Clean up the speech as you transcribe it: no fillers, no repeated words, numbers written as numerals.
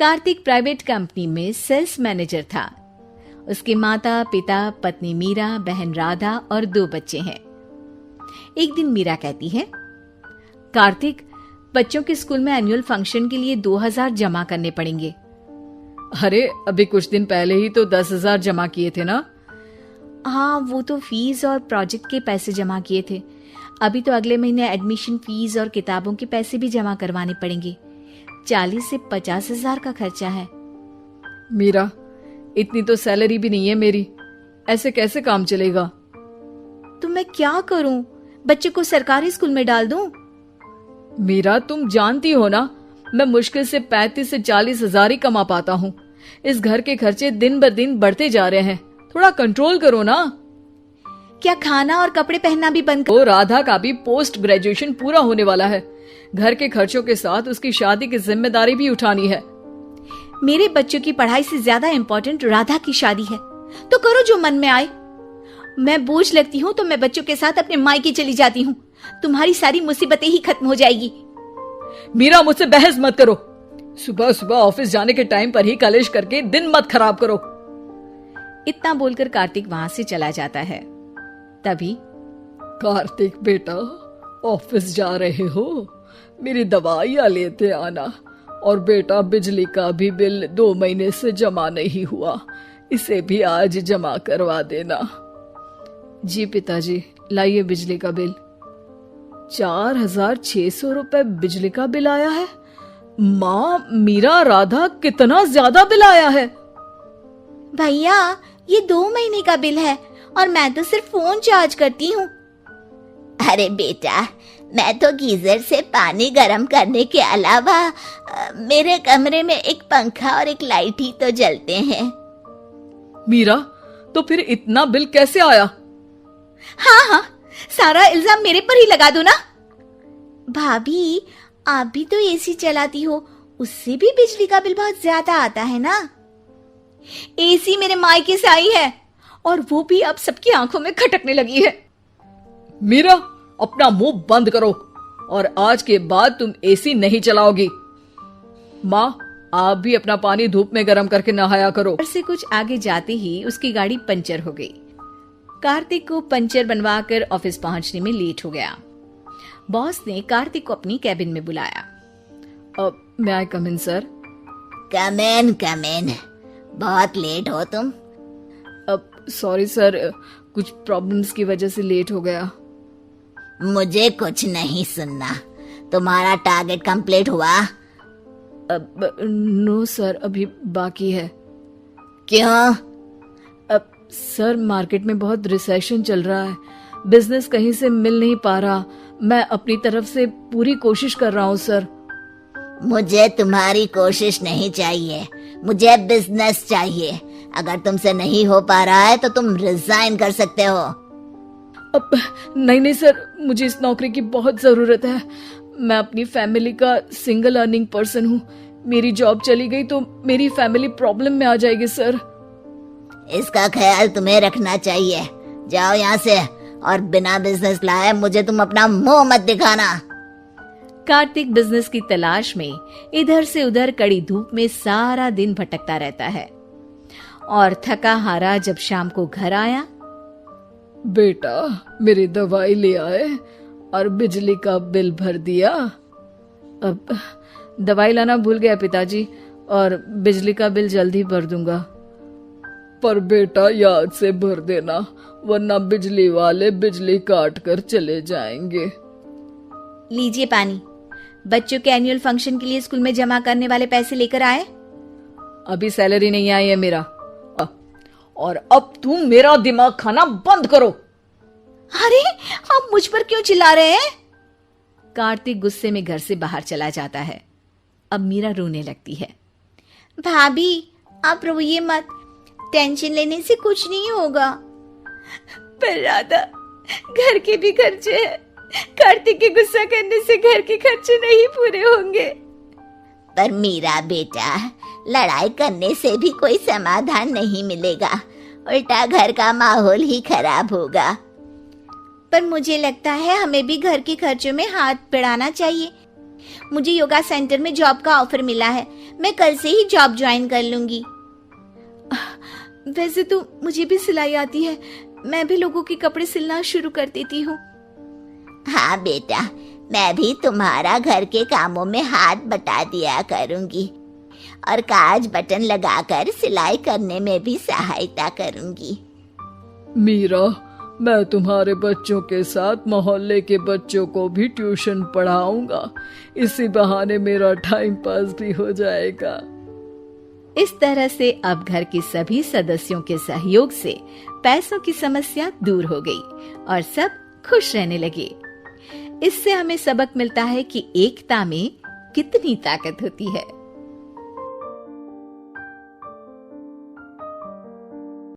Kartik private company में sales manager था। उसके माता पिता, पत्नी मीरा, बहन राधा और 2 बच्चे हैं। एक दिन मीरा कहती है, कार्तिक, बच्चों के स्कूल में एनुअल फंक्शन के लिए 2000 जमा करने पड़ेंगे। अरे अभी कुछ दिन पहले ही तो 10,000 जमा किए थे ना। हाँ, वो तो फीस और प्रोजेक्ट के पैसे जमा किए थे। अभी तो अगले महीने एडमिशन फीस और किताबों के पैसे भी जमा करवाने पड़ेंगे। 40 से 50,000 का खर्चा है। मीरा, इतनी तो सैलरी भी नहीं है मेरी, ऐसे कैसे काम चलेगा? तो मैं क्या करूं? बच्चे को सरकारी स्कूल में डाल दूं? मीरा, तुम जानती हो ना, मैं मुश्किल से 35 से 40,000 ही कमा पाता हूँ। इस घर के खर्चे दिन ब दिन बढ़ते जा रहे हैं, थोड़ा कंट्रोल करो ना। क्या खाना और कपड़े पहनना भी बंद करो? राधा का भी पोस्ट ग्रेजुएशन पूरा होने वाला है। घर के खर्चों के साथ उसकी शादी की जिम्मेदारी भी उठानी है। मेरे बच्चों की पढ़ाई से ज्यादा इम्पोर्टेंट राधा की शादी है, तो करो जो मन में आए। मैं बोझ लगती हूँ तो मैं बच्चों के साथ अपने मायके चली जाती हूँ। तुम्हारी सारी मुसीबतें ही खत्म हो जाएगी। मीरा, मुझसे बहस मत करो। सुबह सुबह ऑफिस जाने के टाइम पर ही कलेश करके दिन मत खराब करो। इतना बोलकर कार्तिक वहां से चला जाता है। तभी, कार्तिक बेटा, ऑफिस जा रहे हो? मेरी दवाइयां लेते आना। और बेटा, बिजली का भी बिल 2 महीने से जमा नहीं हुआ, इसे भी आज जमा करवा देना। जी पिताजी, लाइए बिजली का बिल। 4,600 रुपए बिजली का बिल आया है। माँ, मीरा, राधा, कितना ज्यादा बिल आया है। भैया, ये 2 महीने का बिल है और मैं तो सिर्फ फोन चार्ज करती हूँ। अरे बेटा, मैं तो गीजर से पानी गर्म करने के अलावा मेरे कमरे में एक पंखा और एक लाइट ही तो जलते हैं। मीरा, तो फिर इतना बिल कैसे आया? हाँ, सारा इल्जाम मेरे पर ही लगा दो ना। भाभी, आप भी तो एसी चलाती हो, उससे भी बिजली का बिल बहुत ज्यादा आता है ना। एसी मेरे मायके से आई है और वो भी अब सबकी आंखों में खटकने लगी है। मीरा, अपना मुंह बंद करो और आज के बाद तुम एसी नहीं चलाओगी। माँ, आप भी अपना पानी धूप में गर्म करके नहाया करो। घर से कुछ आगे जाते ही उसकी गाड़ी पंचर हो गई। कार्तिक को पंचर बनवाकर ऑफिस पहुंचने में लेट हो गया। बॉस ने कार्तिक को अपनी कैबिन में बुलाया। may I come in, sir? Come in. बहुत लेट हो तुम। सॉरी सर, कुछ प्रॉब्लम्स की वजह से लेट हो गया। मुझे कुछ नहीं सुनना। तुम्हारा टारगेट कंप्लीट हुआ? नो सर, अभी बाकी है। क्यों? सर, मार्केट में बहुत रिसेशन चल रहा है, बिजनेस कहीं से मिल नहीं पा रहा। मैं अपनी तरफ से पूरी कोशिश कर रहा हूँ सर। मुझे तुम्हारी कोशिश नहीं चाहिए, मुझे बिजनेस चाहिए। अगर तुमसे नहीं हो पा रहा है तो तुम रिजाइन कर सकते हो। नहीं सर, मुझे इस नौकरी की बहुत जरूरत है। मैं अपनी फैमिली का सिंगल अर्निंग पर्सन हूँ। मेरी जॉब चली गई तो मेरी फैमिली प्रॉब्लम में आ जाएगी सर। इसका ख्याल तुम्हें रखना चाहिए। जाओ यहाँ से, और बिना बिजनेस लाए मुझे तुम अपना मुंह मत दिखाना। कार्तिक बिजनेस की तलाश में इधर से उधर कड़ी धूप में सारा दिन भटकता रहता है और थका हारा जब शाम को घर आया, बेटा, मेरी दवाई ले आए और बिजली का बिल भर दिया। अब दवाई लाना भूल गया पिताजी, और बिजली का बिल जल्दी भर दूंगा। पर बेटा, याद से भर देना, वरना बिजली वाले बिजली काट कर चले जाएंगे। लीजिए पानी। बच्चों के एनुअल फंक्शन के लिए स्कूल में जमा करने वाले पैसे लेकर आए? अभी सैलरी नहीं आई है मेरा, और अब तुम मेरा दिमाग खाना बंद करो। अरे, आप मुझ पर क्यों चिल्ला रहे हैं? कार्तिक गुस्से में घर से बाहर चला जाता है। अब मीरा रोने लगती है। भाभी, आप रोइए मत, टेंशन लेने से कुछ नहीं होगा। पर राधा, घर के भी खर्चे हैं। कार्तिक के गुस्सा करने से घर के खर्चे नहीं पूरे होंगे। पर मीरा बेटा, लड़ाई करने से भी कोई समाधान नहीं मिलेगा, उल्टा घर का माहौल ही खराब होगा। पर मुझे लगता है हमें भी घर के खर्चों में हाथ बढ़ाना चाहिए। मुझे योगा सेंटर में जॉब का ऑफर मिला है, मैं कल से ही जॉब ज्वाइन कर लूंगी। वैसे तो मुझे भी सिलाई आती है, मैं भी लोगों के कपड़े सिलना शुरू कर देती हूँ। हाँ बेटा, मैं भी तुम्हारा घर के कामों में हाथ बटा दिया करूंगी और काज बटन लगाकर सिलाई करने में भी सहायता करूंगी। मीरा, मैं तुम्हारे बच्चों के साथ मोहल्ले के बच्चों को भी ट्यूशन पढ़ाऊंगा। इसी बहाने मेरा टाइम पास भी हो जाएगा। इस तरह से अब घर के सभी सदस्यों के सहयोग से पैसों की समस्या दूर हो गई और सब खुश रहने लगे। इससे हमें सबक मिलता है कि एकता में कितनी ताकत होती है।